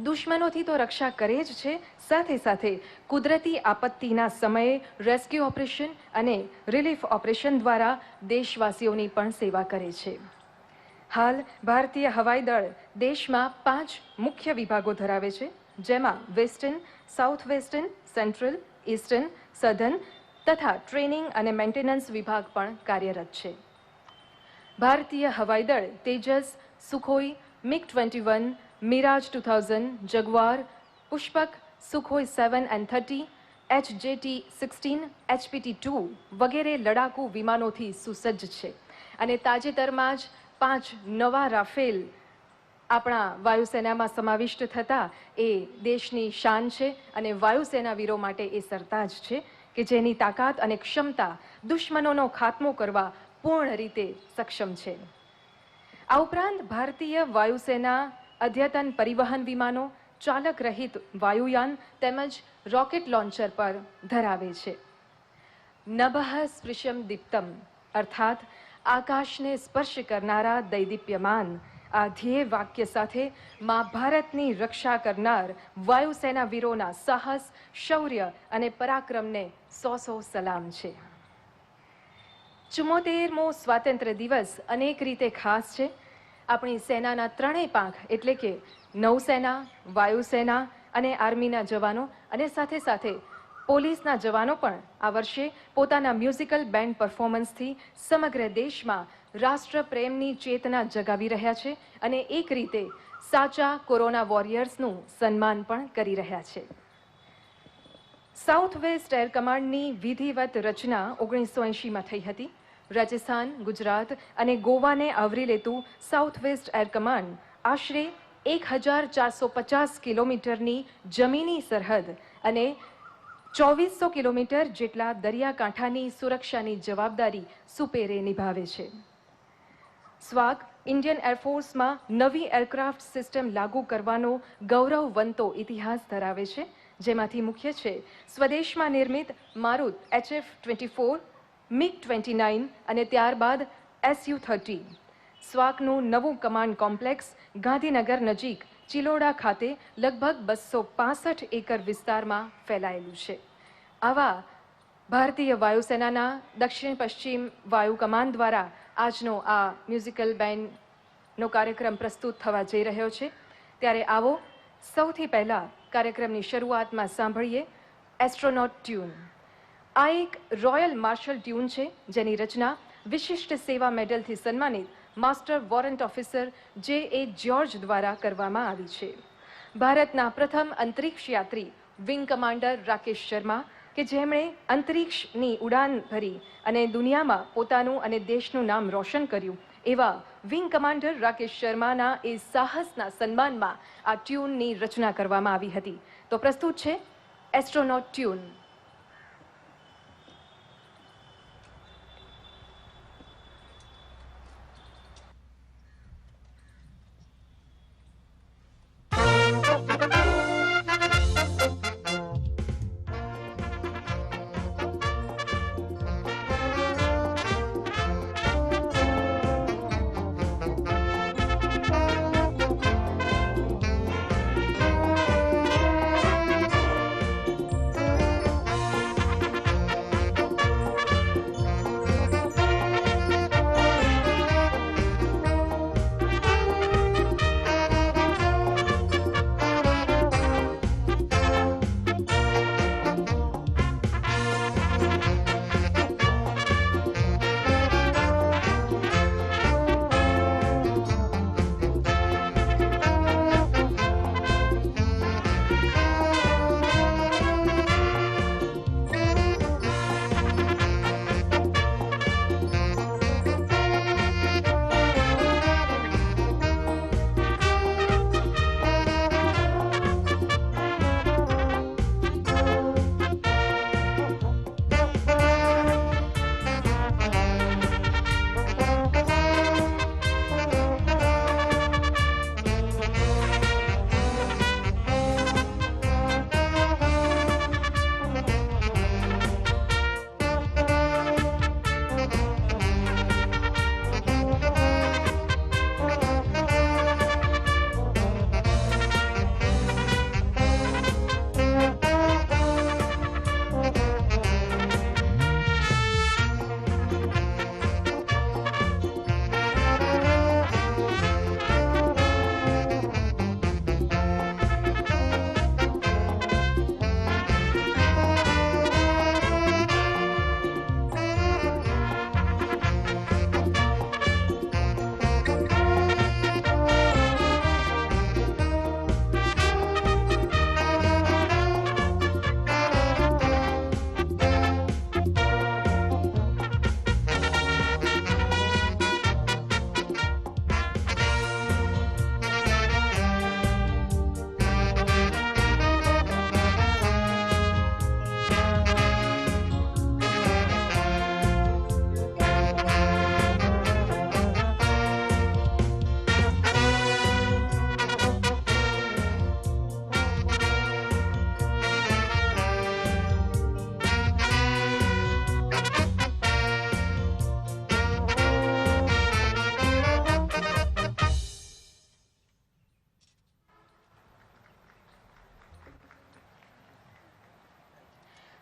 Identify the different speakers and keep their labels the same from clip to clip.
Speaker 1: દુશ્મનોથી તો રક્ષા કરે જ છે, સાથે સાથે કુદરતી આપત્તિના સમયે રેસ્ક્યુ ઓપરેશન અને રિલીફ ઓપરેશન દ્વારા દેશવાસીઓની પણ સેવા કરે છે. હાલ ભારતીય હવાઈ દળ દેશમાં 5 મુખ્ય વિભાગો ધરાવે છે, જેમાં western, south western, central, eastern, southern તથા ટ્રેનિંગ અને મેન્ટેનન્સ વિભાગ પણ કાર્યરત છે. ભારતીય હવાઈ દળ Tejas, Sukhoi, MiG-21, Mirage 2000, Jaguar, Pushpak, Sukhoi 7 and 30, HJT-16, HPT-2 વગેરે લડાકુ વિમાનોથી સુસજ્જ છે અને તાજેતરમાં જ 5 નવા રાફેલ આપણા વાયુસેનામાં સમાવિષ્ટ થતા એ દેશની શાન છે અને વાયુસેના વીરો માટે એ સરતાજ છે કે જેની તાકાત અને ક્ષમતા દુશ્મનોનો ખાત્મો કરવા પૂર્ણ રીતે સક્ષમ છે. આ ઉપરાંત ભારતીય વાયુસેના અદ્યતન પરિવહન વિમાનો, ચાલક રહિત વાયુયાન તેમજ રોકેટ લોન્ચર પર ધરાવે છે. નભઃ સ્પૃશ્યમ દીપ્તમ અર્થાત આકાશને સ્પર્શ કરનારા દૈદીપ્યમાન આ ધ્યેય વાક્ય સાથે મા ભારતની રક્ષા કરનાર વાયુસેના વીરોના સાહસ, શૌર્ય અને પરાક્રમને 100 સલામ છે. 74મો સ્વાતંત્ર્ય દિવસ અનેક રીતે ખાસ છે. આપણી સેનાના ત્રણેય પાંખ એટલે કે નૌસેના, વાયુસેના અને આર્મીના જવાનો અને સાથે સાથે પોલીસના જવાનો પણ આ વર્ષે પોતાના મ્યુઝિકલ બેન્ડ પરફોર્મન્સથી સમગ્ર દેશમાં રાષ્ટ્રપ્રેમની ચેતના જગાવી રહ્યા છે અને એક રીતે સાચા કોરોના વોરિયર્સનું સન્માન પણ કરી રહ્યા છે. સાઉથ વેસ્ટ એર કમાન્ડની વિધિવત રચના 1980માં થઈ હતી. રાજસ્થાન, ગુજરાત અને ગોવાને આવરી લેતું સાઉથ વેસ્ટ એર કમાન્ડ આશરે 1450 કિલોમીટરની જમીની સરહદ અને 2400 કિલોમીટર જેટલા દરિયાકાંઠાની સુરક્ષાની જવાબદારી સુપેરે નિભાવે છે. સ્વાક ઇન્ડિયન એરફોર્સમાં નવી એરક્રાફ્ટ સિસ્ટમ લાગુ કરવાનો ગૌરવવંતો ઇતિહાસ ધરાવે છે, જેમાંથી મુખ્ય છે સ્વદેશમાં નિર્મિત મારુત HF-24, MiG-29 અને ત્યારબાદ Su-30. સ્વાકનું નવું કમાન્ડ કોમ્પ્લેક્સ ગાંધીનગર નજીક ચિલોડા ખાતે લગભગ 265 એકર વિસ્તારમાં ફેલાયેલું છે. આવા ભારતીય વાયુસેનાના દક્ષિણ પશ્ચિમ વાયુ કમાન દ્વારા આજનો આ મ્યુઝિકલ બેન્ડનો કાર્યક્રમ પ્રસ્તુત થવા જઈ રહ્યો છે. ત્યારે આવો સૌથી પહેલાં કાર્યક્રમની શરૂઆતમાં સાંભળીએ એસ્ટ્રોનોટ ટ્યુન. આ એક રોયલ માર્શલ ટ્યુન છે જેની રચના વિશિષ્ટ સેવા મેડલથી સન્માનિત master warrant officer J.A. George દ્વારા કરવામાં આવી છે. ભારતના પ્રથમ અંતરિક્ષ યાત્રી વિંગ કમાન્ડર રાકેશ શર્મા કે જેમણે અંતરિક્ષની ઉડાન ભરી અને દુનિયામાં પોતાનું અને દેશનું નામ રોશન કર્યું, એવા વિંગ કમાન્ડર રાકેશ શર્માના એ સાહસના સન્માનમાં આ ટ્યુનની રચના કરવામાં આવી હતી. તો પ્રસ્તુત છે એસ્ટ્રોનોટ ટ્યુન.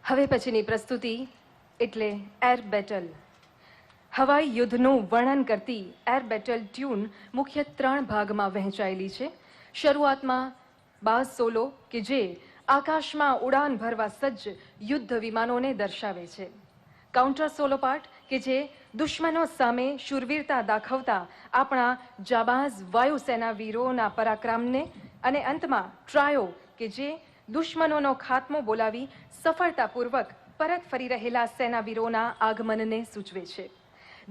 Speaker 1: હવે પછીની પ્રસ્તુતિ એટલે એર બેટલ. હવાઈ યુદ્ધનું વર્ણન કરતી એર બેટલ ટ્યુન મુખ્ય 3 ભાગમાં વહેંચાયેલી છે. શરૂઆતમાં બાઝ સોલો કે જે આકાશમાં ઉડાન ભરવા સજ્જ યુદ્ધ વિમાનોને દર્શાવે છે. કાઉન્ટર સોલો પાર્ટ કે જે દુશ્મનો સામે શૂરવીરતા દાખવતા આપણા જાબાઝ વાયુસેના વીરોના પરાક્રમને, અને અંતમાં ટ્રાયો કે જે દુશ્મનોનો ખાત્મો બોલાવી સફળતાપૂર્વક પરત ફરી રહેલા સેનાવીરોના આગમનને સૂચવે છે.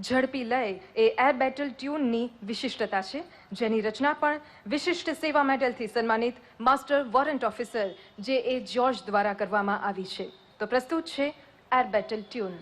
Speaker 1: ઝડપી લય એ એર બેટલ ટ્યુનની વિશિષ્ટતા છે, જેની રચના પણ વિશિષ્ટ સેવા મેડલથી સન્માનિત માસ્ટર વોરંટ ઓફિસર જે જ્યોર્જ દ્વારા કરવામાં આવી છે. તો પ્રસ્તુત છે એર બેટલ ટ્યુન.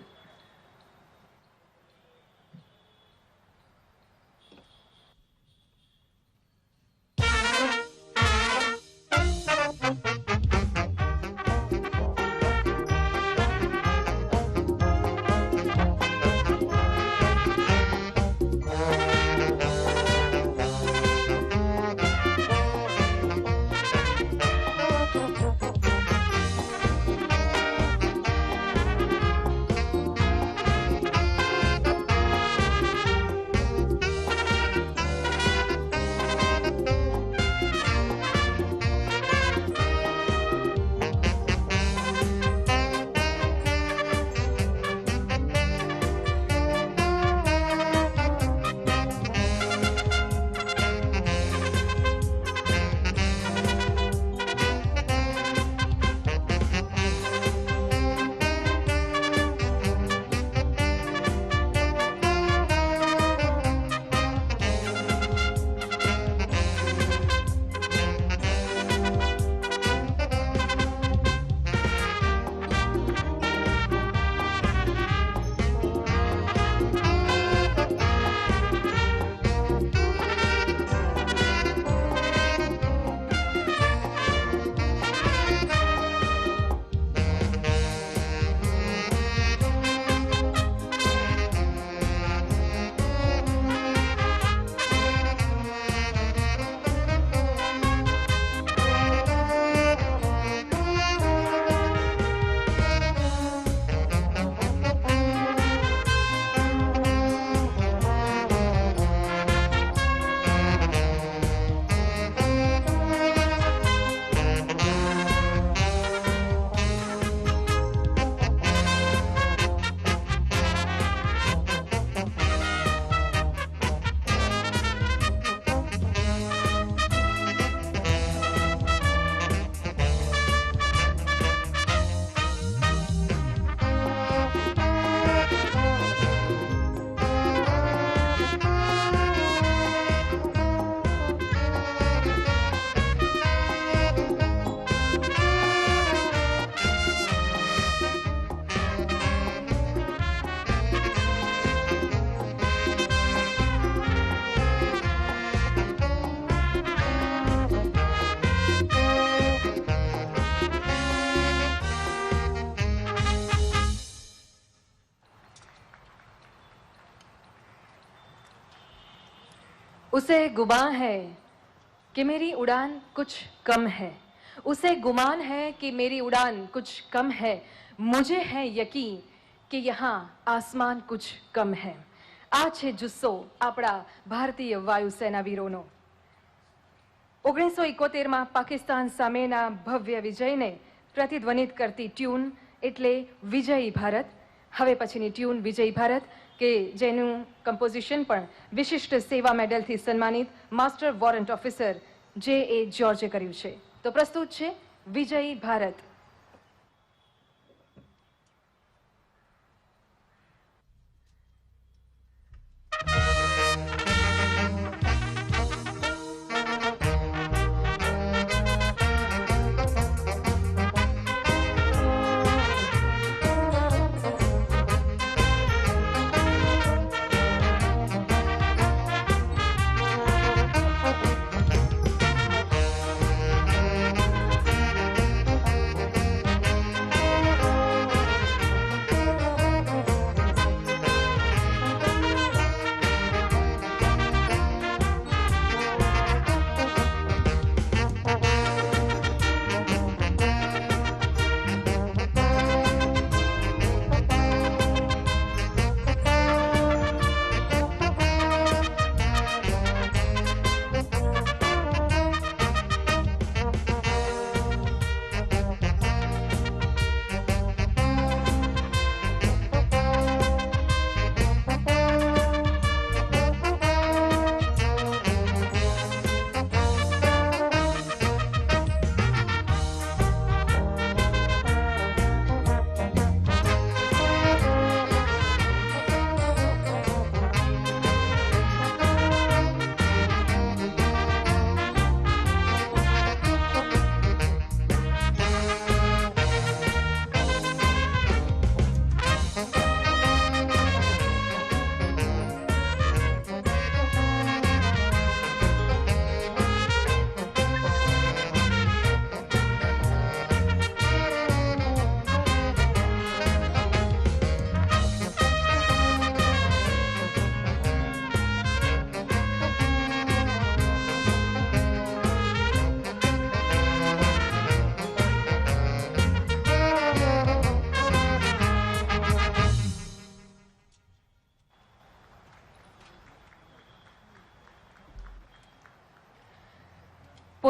Speaker 1: उसे गुमान है कि मेरी उड़ान कुछ कम है, उसे गुमान है कि मेरी उड़ान कुछ कम है, मुझे है यकीन कि यहाँ आसमान कुछ कम है. આ છે જુસ્સો આપણા ભારતીય વાયુસેના વીરોનો. 1971માં પાકિસ્તાન સામેના ભવ્ય વિજયને પ્રતિધ્વનિત કરતી ટ્યુન એટલે વિજયી ભારત. હવે પછીની ટ્યુન વિજયી ભારત કે જેનું કમ્પોઝિશન પણ વિશિષ્ટ સેવા મેડલથી સન્માનિત માસ્ટર વોરંટ ઓફિસર જે જ્યોર્જે કર્યું છે. તો પ્રસ્તુત છે વિજયી ભારત.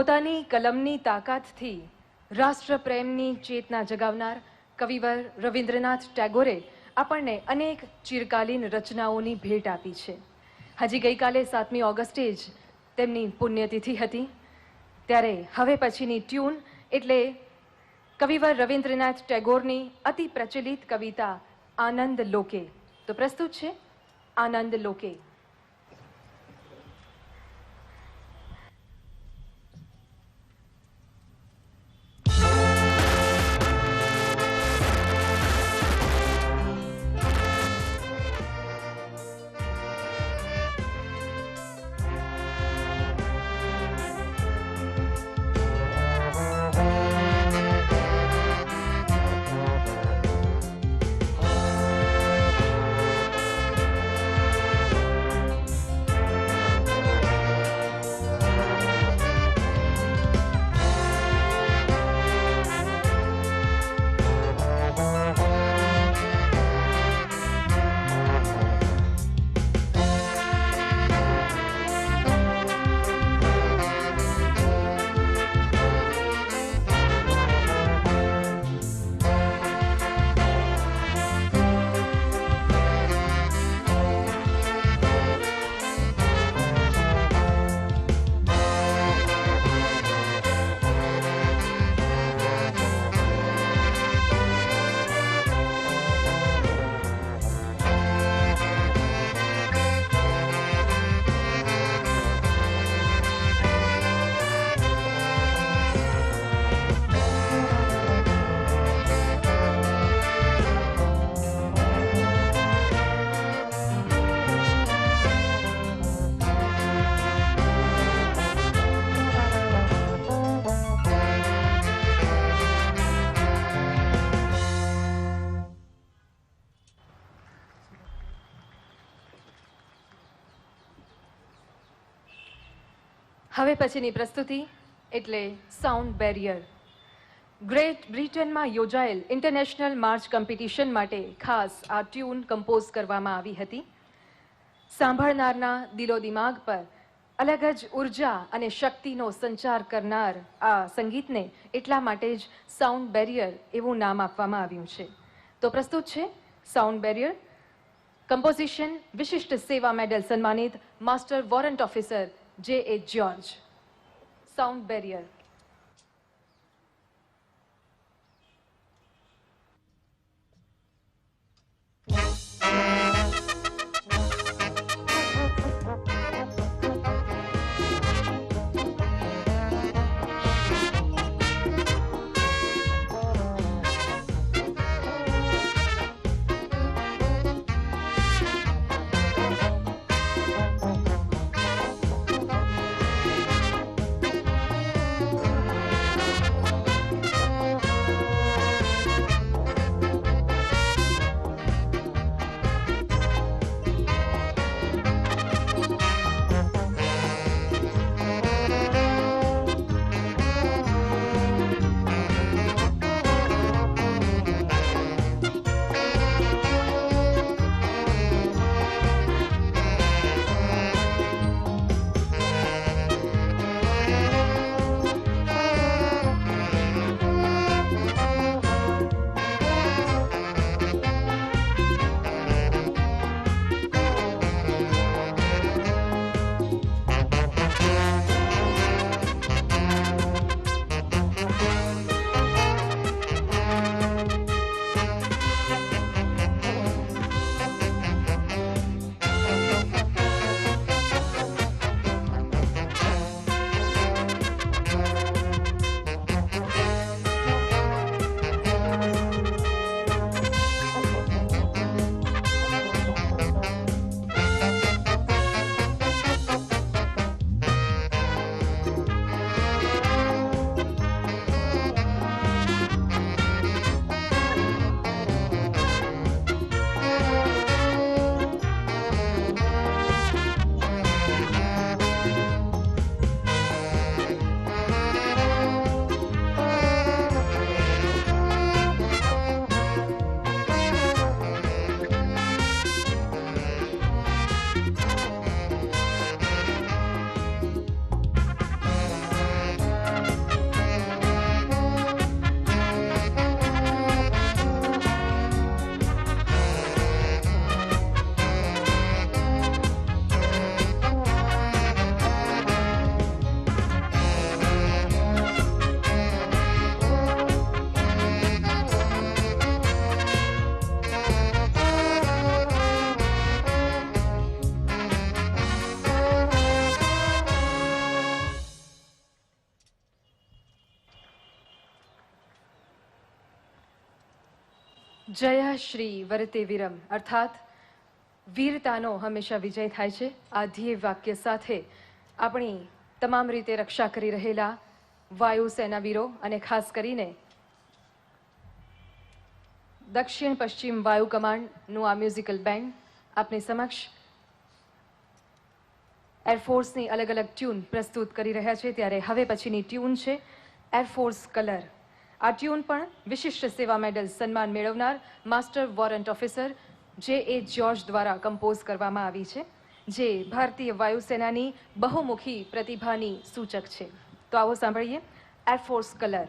Speaker 1: પોતાની કલમની તાકાતથી રાષ્ટ્રપ્રેમની ચેતના જગાવનાર કવિવર રવિન્દ્રનાથ ટાગોરે આપણને અનેક ચિરકાલીન રચનાઓની ભેટ આપી છે. હજી ગઈકાલે 7મી ઓગસ્ટે જ તેમની પુણ્યતિથિ હતી. ત્યારે હવે પછીની ટ્યુન એટલે કવિવર રવિન્દ્રનાથ ટાગોરની અતિ પ્રચલિત કવિતા આનંદ લોકે. તો પ્રસ્તુત છે આનંદ લોકે. હવે પછીની પ્રસ્તુતિ એટલે સાઉન્ડ બેરિયર. ગ્રેટ બ્રિટનમાં યોજાયેલ ઇન્ટરનેશનલ માર્ચ કોમ્પિટિશન માટે ખાસ આ ટ્યુન કમ્પોઝ કરવામાં આવી હતી. સાંભળનારના દિલો દિમાગ પર અલગ જ ઉર્જા અને શક્તિનો સંચાર કરનાર આ સંગીતને એટલા માટે જ સાઉન્ડ બેરિયર એવું નામ આપવામાં આવ્યું છે. તો પ્રસ્તુત છે સાઉન્ડ બેરિયર. કમ્પોઝિશન વિશિષ્ટ સેવા મેડલ સન્માનિત master warrant officer J.A. George. Sound Barrier. જયા શ્રી વરતે વીરમ અર્થાત વીરતાનો હંમેશા વિજય થાય છે. આ ધ્યેય વાક્ય સાથે આપણી તમામ રીતે રક્ષા કરી રહેલા વાયુસેના વીરો અને ખાસ કરીને દક્ષિણ પશ્ચિમ વાયુ કમાન્ડનું આ મ્યુઝિકલ બેન્ડ આપની સમક્ષ એરફોર્સની અલગ અલગ ટ્યુન પ્રસ્તુત કરી રહ્યા છે. ત્યારે હવે પછીની ટ્યુન છે એરફોર્સ કલર. આ ટ્યુન પણ વિશિષ્ટ સેવા મેડલ સન્માન મેળવનાર માસ્ટર વોરંટ ઓફિસર જે જ્યોર્જ દ્વારા કમ્પોઝ કરવામાં આવી છે, જે ભારતીય વાયુસેનાની બહુમુખી પ્રતિભાની સૂચક છે. તો આવો સાંભળીએ એરફોર્સ કલર.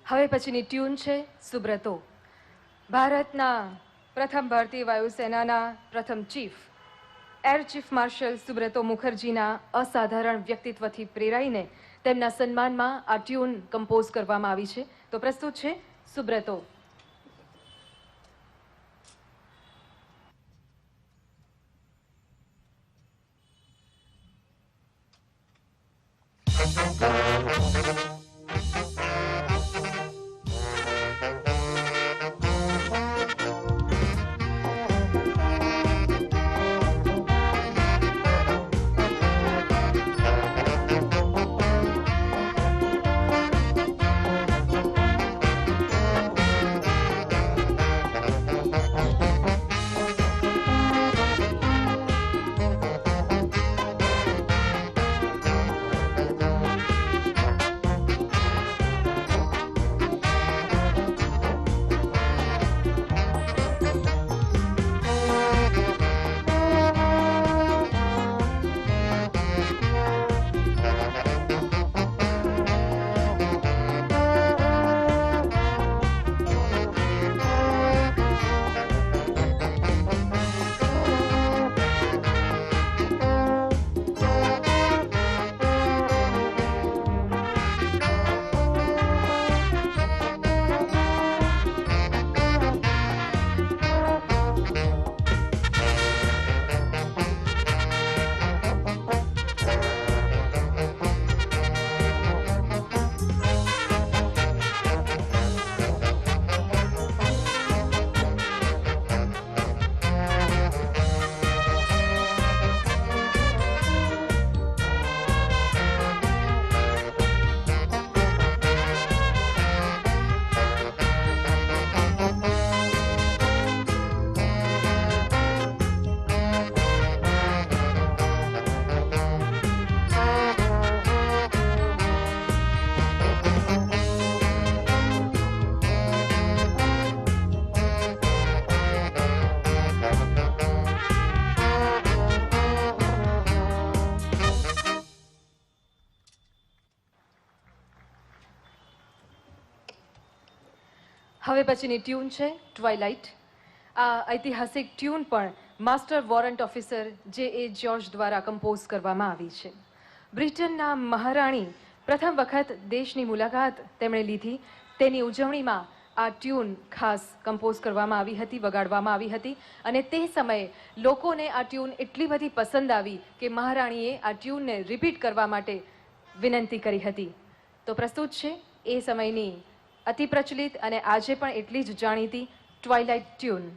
Speaker 1: હવે પછીની ટ્યુન છે સુબ્રતો. ભારતના પ્રથમ ભારતીય વાયુસેનાના પ્રથમ chief air chief marshal Subrata મુખર્જીના અસાધારણ વ્યક્તિત્વથી પ્રેરાઈને તેમના સન્માનમાં આ ટ્યુન કમ્પોઝ કરવામાં આવી છે. તો પ્રસ્તુત છે સુબ્રતો. હવે પછીની ટ્યુન છે ટ્વાઇલાઇટ. આ ઐતિહાસિક ટ્યુન પણ માસ્ટર વોરંટ ઓફિસર જે.એ. જ્યોર્જ દ્વારા કમ્પોઝ કરવામાં આવી છે. બ્રિટનના મહારાણી પ્રથમ વખત દેશની મુલાકાત તેમણે લીધી, તેની ઉજવણીમાં આ ટ્યુન ખાસ કમ્પોઝ કરવામાં આવી હતી, વગાડવામાં આવી હતી અને તે સમયે લોકોને આ ટ્યુન એટલી બધી પસંદ આવી કે મહારાણીએ આ ટ્યુનને રિપીટ કરવા માટે વિનંતી કરી હતી. તો પ્રસ્તુત છે એ સમયની અતિ પ્રચલિત અને આજે પણ એટલી જ જાણીતી ટ્વાઇલાઇટ ટ્યુન.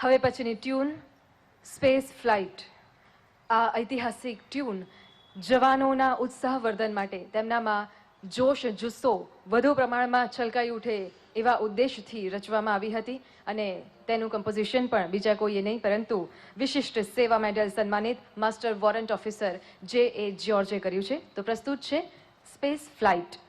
Speaker 1: હવે પછીની ટ્યુન સ્પેસ ફ્લાઇટ. આ ઐતિહાસિક ટ્યુન જવાનોના ઉત્સાહવર્ધન માટે, તેમનામાં જોશ જુસ્સો વધુ પ્રમાણમાં છલકાઈ ઉઠે એવા ઉદ્દેશથી રચવામાં આવી હતી અને તેનું કમ્પોઝિશન પણ બીજા કોઈએ નહીં પરંતુ વિશિષ્ટ સેવા મેડલ સન્માનિત માસ્ટર વોરંટ ઓફિસર જે.એ. જ્યોર્જે કર્યું છે. તો પ્રસ્તુત છે સ્પેસ ફ્લાઇટ.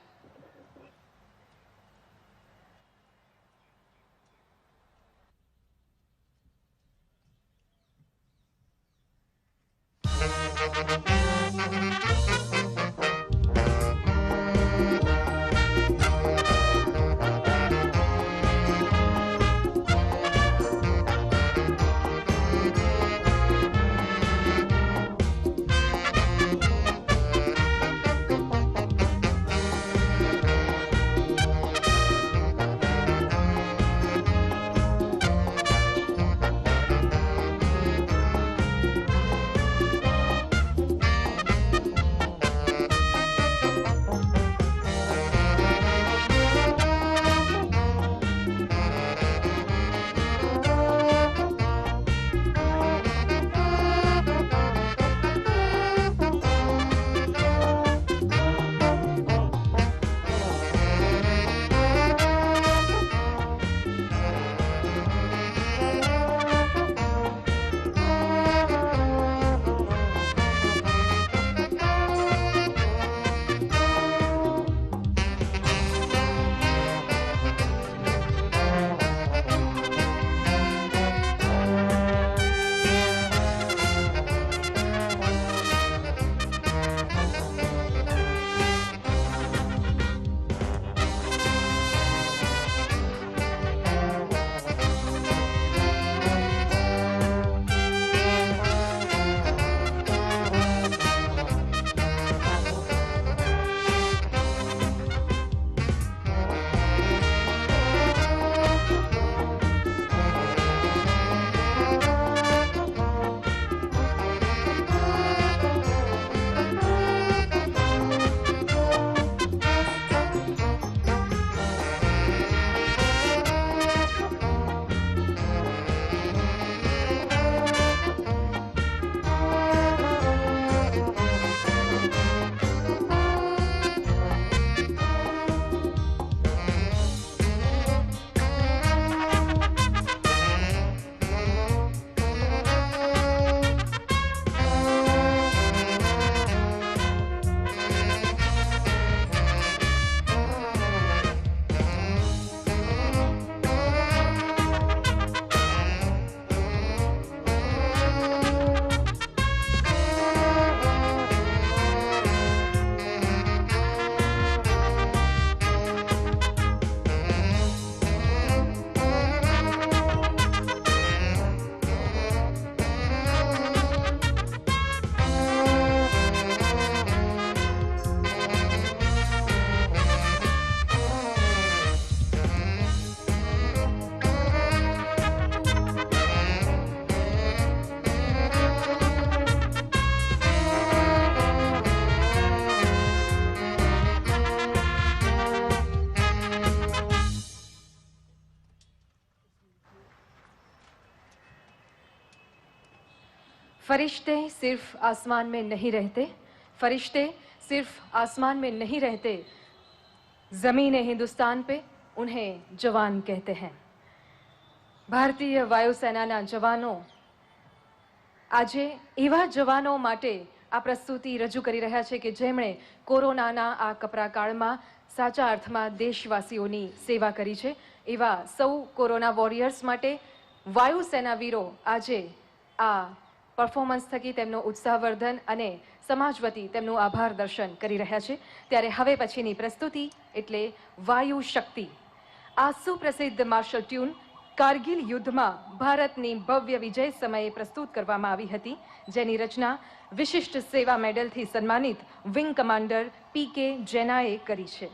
Speaker 1: फरिश्ते सिर्फ आसमान में नहीं रहते, फरिश्ते सिर्फ आसमान में नहीं रहते, ज़मीन हिंदुस्तान पे उन्हें जवान कहते हैं। ભારતીય વાયુસેનાના જવાનો આજે એવા જવાનો માટે આ પ્રસ્તુતિ રજૂ કરી રહ્યા છે કે જેમણે કોરોનાના આ કપરા કાળમાં સાચા અર્થમાં દેશવાસીઓની સેવા કરી છે। એવા સૌ કોરોના વોરિયર્સ માટે વાયુસેના વીરો આજે આ પરફોર્મન્સ થકી તેમનો ઉત્સાહવર્ધન અને સમાજ વતી તેમનું આભાર દર્શન કરી રહ્યા છે। ત્યારે હવે પછીની પ્રસ્તુતિ એટલે વાયુ શક્તિ। આ સુપ્રસિદ્ધ માર્શલ ટ્યુન કારગિલ યુદ્ધમાં ભારતની ભવ્ય વિજય સમયે પ્રસ્તુત કરવામાં આવી હતી, જેની રચના વિશિષ્ટ સેવા મેડલથી સન્માનિત વિંગ કમાન્ડર પી.કે. જૈનાએ કરી છે।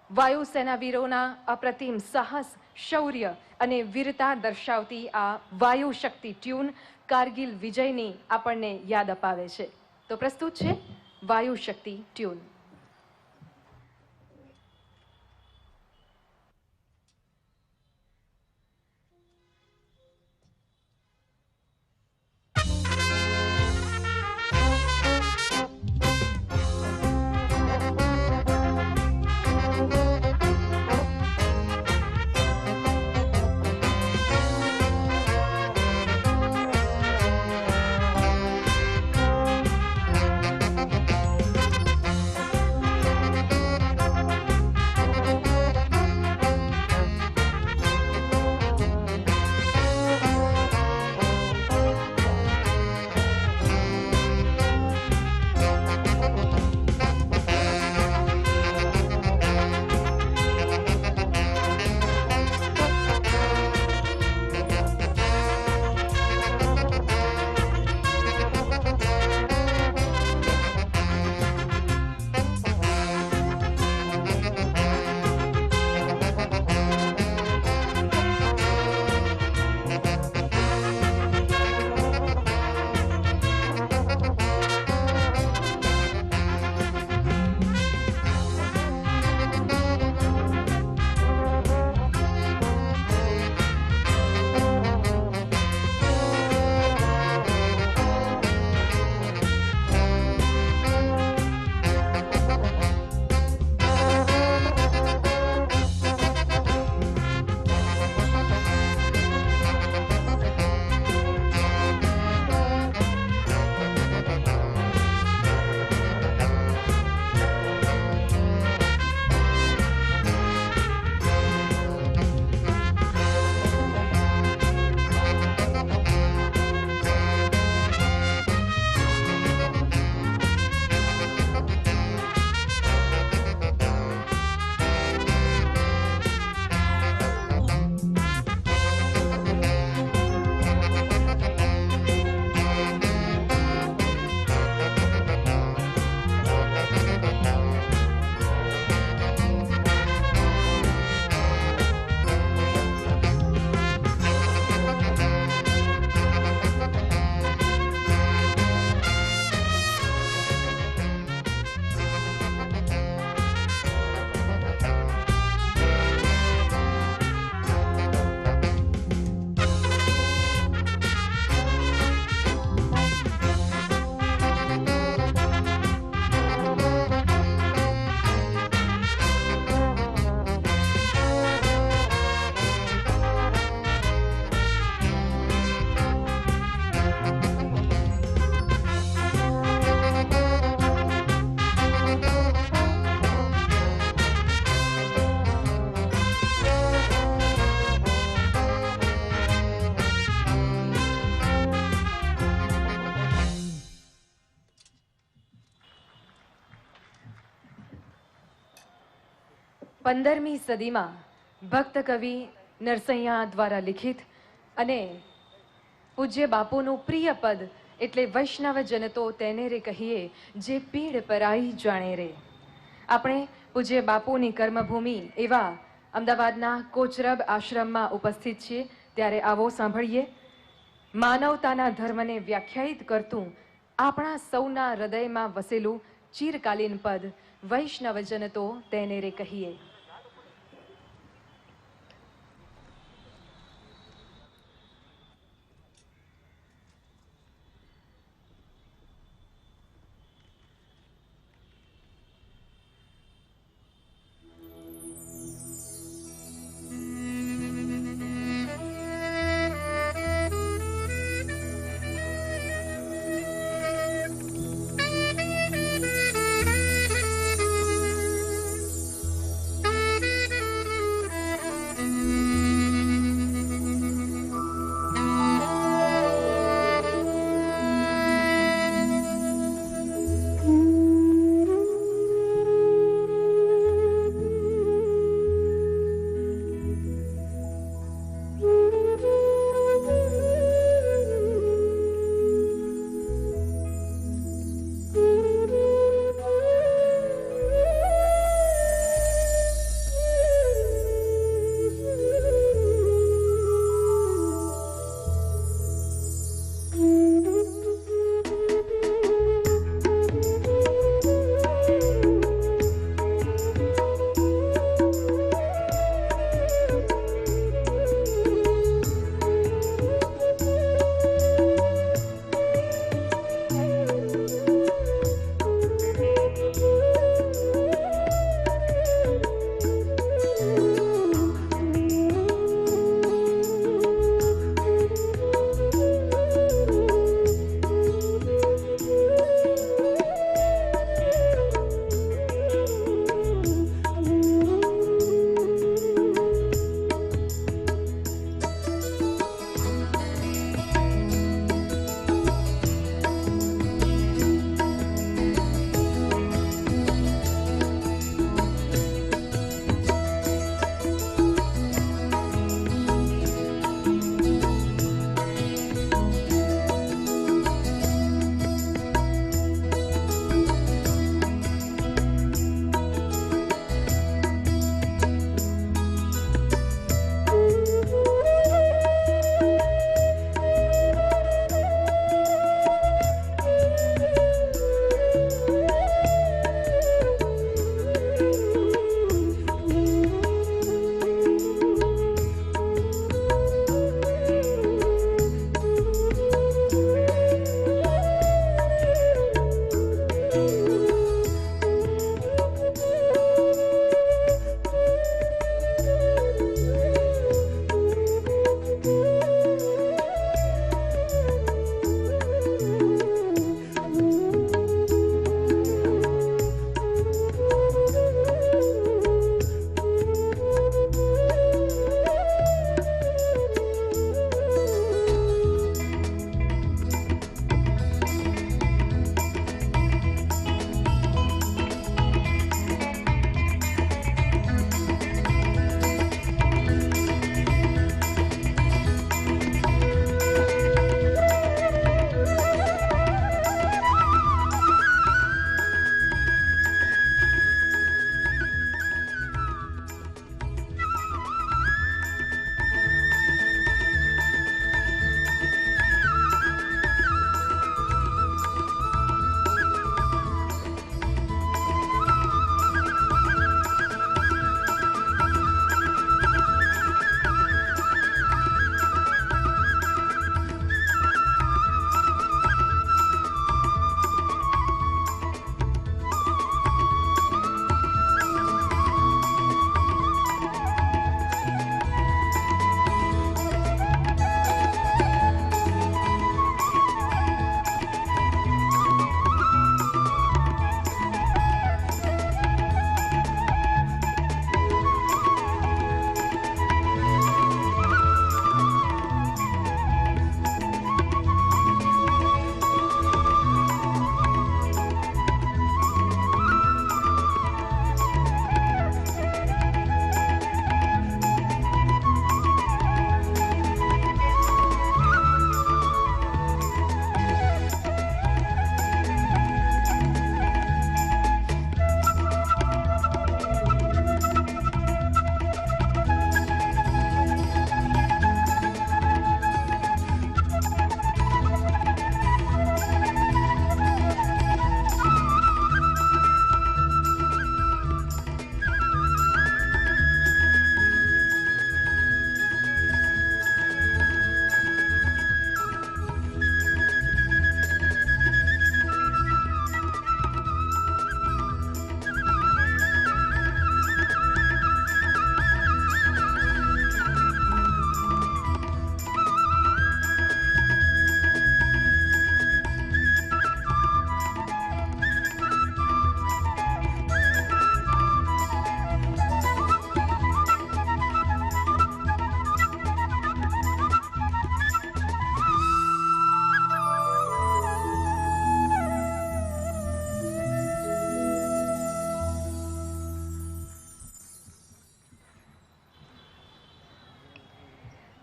Speaker 1: વાયુસેના વીરોના અપ્રતિમ સાહસ, શૌર્ય અને વીરતા દર્શાવતી આ વાયુ શક્તિ ટ્યુન કારગિલ વિજયની આપણને યાદ અપાવે છે। તો પ્રસ્તુત છે વાયુ શક્તિ ટ્યુન। પંદરમી સદીમાં ભક્ત કવિ નરસૈયા દ્વારા લિખિત અને પૂજ્ય બાપુનું પ્રિય પદ એટલે વૈષ્ણવ જન તો તેને રે કહીએ જે પીડ પરાઈ જાણે રે। આપણે પૂજ્ય બાપુની કર્મભૂમિ એવા અમદાવાદના કોચરબ આશ્રમમાં ઉપસ્થિત છીએ, ત્યારે આવો સાંભળીએ માનવતાના ધર્મને વ્યાખ્યાયિત કરતું આપણા સૌના હૃદયમાં વસેલું ચિરકાલીન પદ વૈષ્ણવ જન તો તેને રે કહીએ।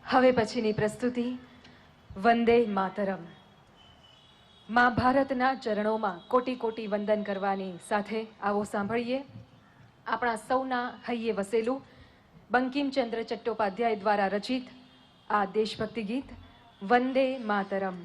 Speaker 1: હવે પછીની પ્રસ્તુતિ વંદે માતરમ. માં ભારતના ચરણોમાં કોટી કોટી વંદન કરવાની સાથે આવો સાંભળીએ આપણા સૌના હૈયે વસેલું બંકિમચંદ્ર ચટ્ટોપાધ્યાય દ્વારા રચિત આ દેશભક્તિ ગીત વંદે માતરમ.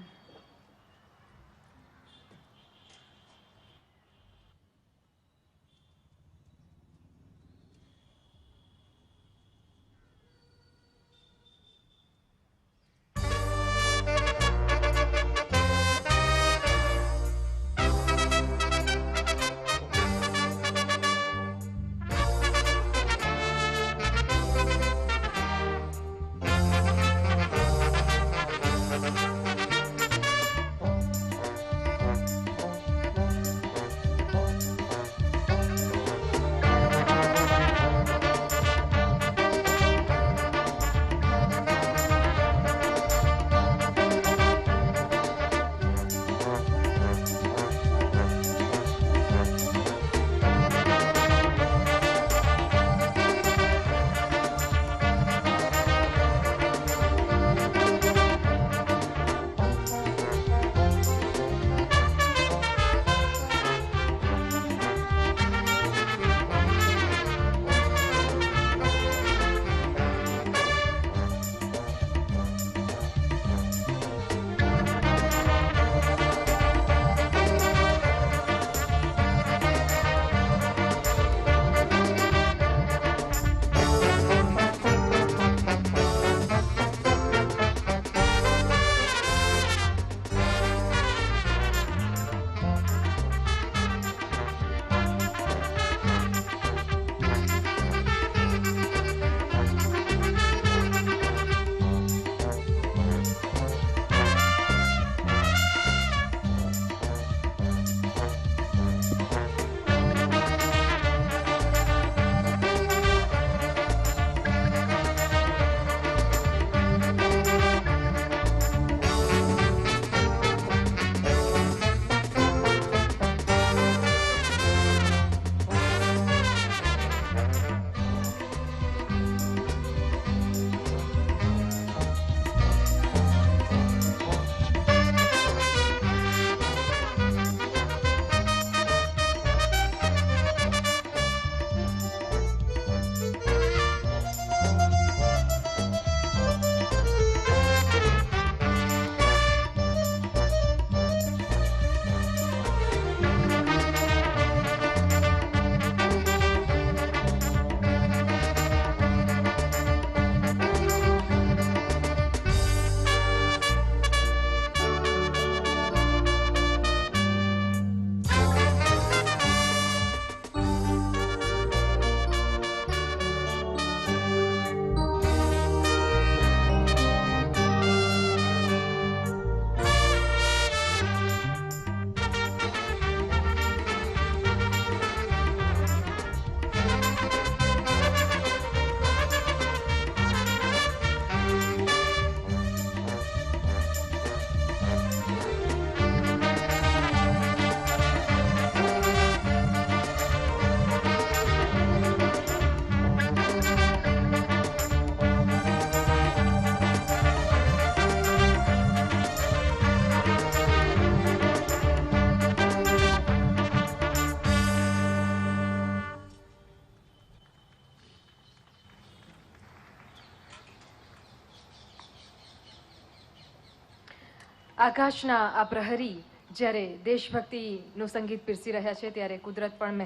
Speaker 1: આકાશના આ પ્રહરી જ્યારે દેશભક્તિનું સંગીત પીરસી રહ્યા છે ત્યારે કુદરત પણ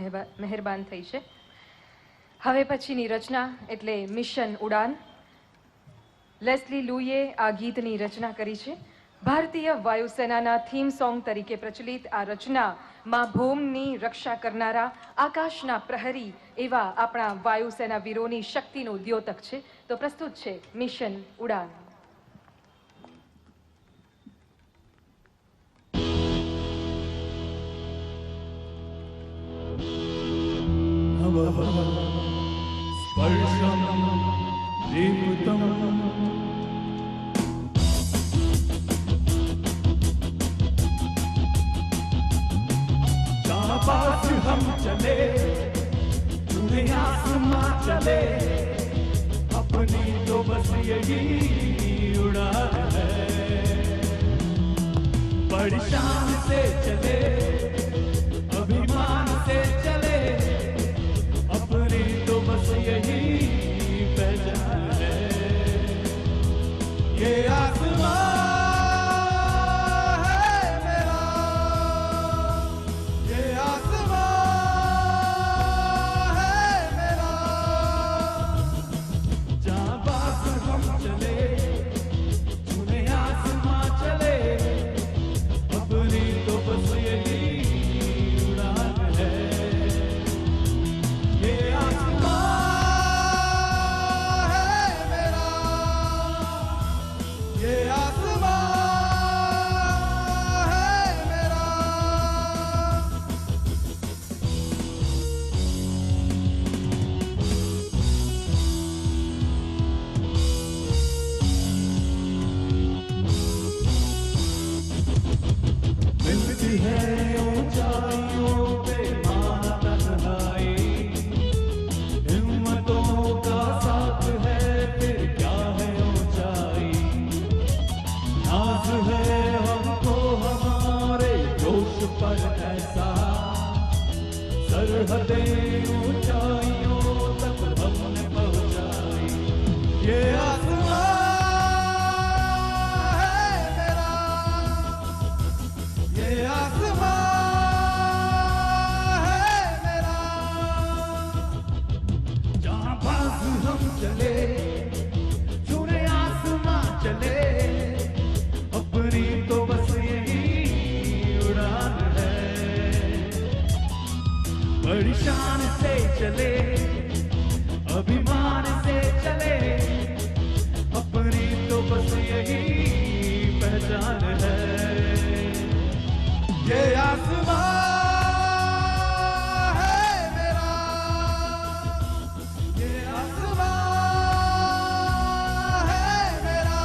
Speaker 1: મહેરબાન થઈ છે. હવે પછીની રચના એટલે મિશન ઉડાન. લેસ્લી લુઈએ આ ગીતની રચના કરી છે. ભારતીય વાયુસેનાના થીમ સોંગ તરીકે પ્રચલિત આ રચના માં ભૂમની રક્ષા કરનારા આકાશના પ્રહરી એવા આપણા વાયુસેના વીરોની શક્તિનું દ્યોતક છે. તો પ્રસ્તુત છે મિશન ઉડાન.
Speaker 2: स्पर्शं दीप्तं जहाँ पास हम चले दुनिया आसमां चले अपनी तो बसी यही उड़ान है। बड़ी शान से चले, अभिमान से चले, अपनी तो बस यही पहचान है। ये आसमां सरहदें ऊंचाइयों तक हमने पहुंचाई। ये आसमां है मेरा, ये आसमां है मेरा। जहां पास हम चले, छूने आसमां चले, अपनी तो बस यही उड़ान है। बड़ी शान से चले, अभिमान से चले, अपनी तो बस यही पहचान है। ये आसमां है मेरा, ये आसमां है मेरा,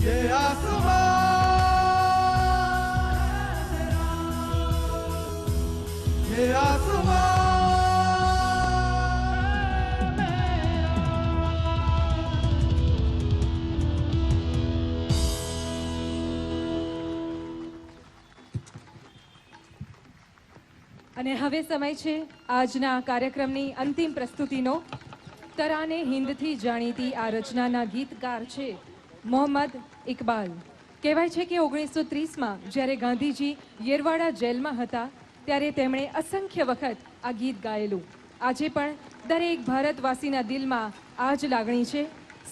Speaker 2: ये आसमां ये आसमां।
Speaker 1: અને હવે સમય છે આજના કાર્યક્રમની અંતિમ પ્રસ્તુતિનો। તરાને હિન્દથી જાણીતી આ રચનાના ગીતકાર છે મોહમ્મદ ઇકબાલ। કહેવાય છે કે 1930માં જ્યારે ગાંધીજી યેરવાડા જેલમાં હતા ત્યારે તેમણે અસંખ્ય વખત આ ગીત ગાયેલું। આજે પણ દરેક ભારતવાસીના દિલમાં આ જ લાગણી છે,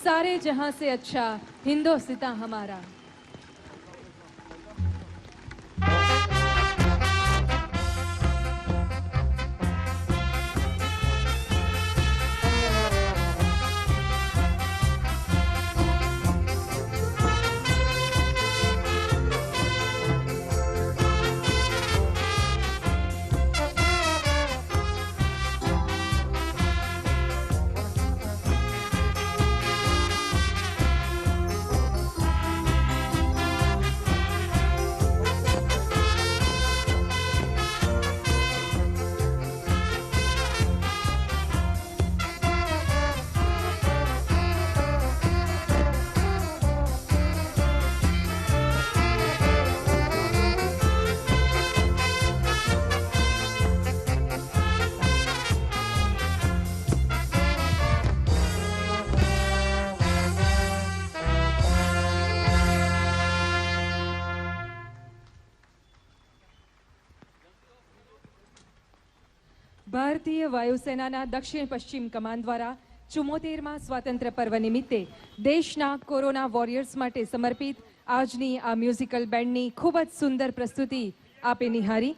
Speaker 1: સારે જહાં સે અચ્છા હિન્દોસ્तां હમારા। ભારતીય વાયુસેનાના દક્ષિણ પશ્ચિમ કમાન દ્વારા 74મા સ્વાતંત્ર્ય પર્વ નિમિત્તે દેશના કોરોના વોરિયર્સ માટે સમર્પિત આજની આ મ્યુઝિકલ બેન્ડની ખૂબ જ સુંદર પ્રસ્તુતિ આપે નિહારી।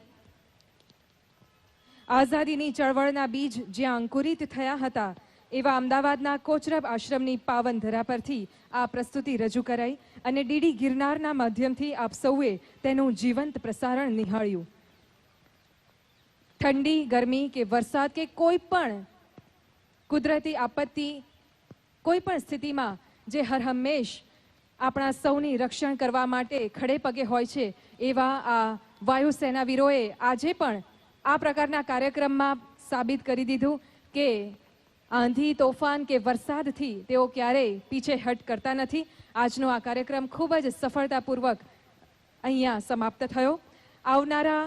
Speaker 1: આઝાદીની ચળવળના બીજ જ્યાં અંકુરિત થયા હતા એવા અમદાવાદના કોચરબ આશ્રમની પાવન ધરા પરથી આ પ્રસ્તુતિ રજૂ કરાઈ અને ડીડી ગિરનારના માધ્યમથી આપ સૌએ તેનું જીવંત પ્રસારણ નિહાળ્યું। ठंडी गर्मी के वरसाद के कोईपण कुदरती आपत्ति कोईपण स्थिति में जे हर हमेश अपना सौनी रक्षण करवा माटे खड़े पगे होय छे एवा आ वायुसेना वीरोए आजे पण आ प्रकारना कार्यक्रम में साबित करी दीधुं के આંધી તોફાન કે વરસાદથી તેઓ ક્યારેય પીછેહટ કરતા નથી. આજનો આ કાર્યક્રમ ખૂબ જ સફળતાપૂર્વક અહીંયા સમાપ્ત થયો. આવનારા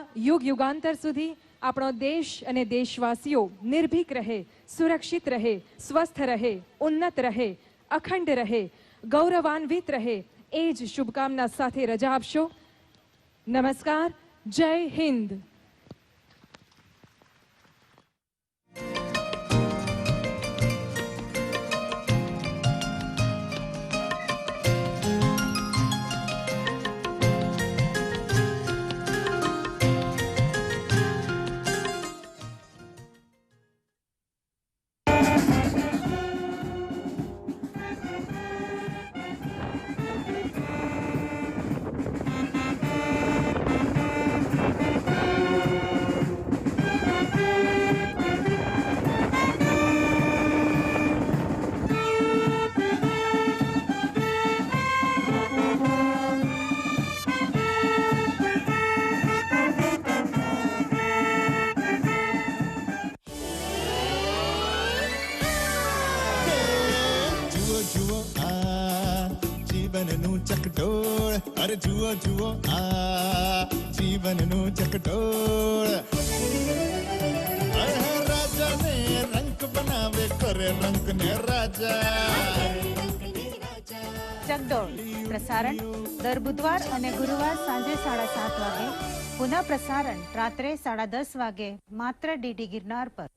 Speaker 1: યુગાંતર સુધી આપણો દેશ અને દેશવાસીઓ નિર્ભીક રહે, સુરક્ષિત રહે, સ્વસ્થ રહે, ઉન્નત રહે, અખંડ રહે, ગૌરવાન્વિત રહે, એ જ શુભકામના સાથે રજા આપશો. નમસ્કાર. જય હિન્દ.
Speaker 3: ચકડોળ અરે જુઓ જુઓ આ જીવનનું ચકડોળ રાજાને રંગ બનાવે કરે રંગને રાજા.
Speaker 4: ચકડોળ પ્રસારણ દર બુધવાર અને ગુરુવાર સાંજે 7:30 વાગે. પુનઃ પ્રસારણ રાત્રે 10:30 વાગે માત્ર ડીડી ગિરનાર પર.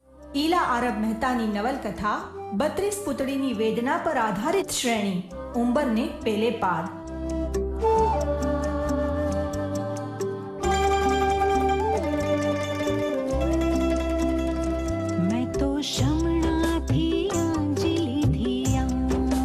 Speaker 5: ઈલા આરબ મહેતાની નવલકથા 32 પુતળીની વેદના પર આધારિત શ્રેણી ઉંબરને પેલે પાદ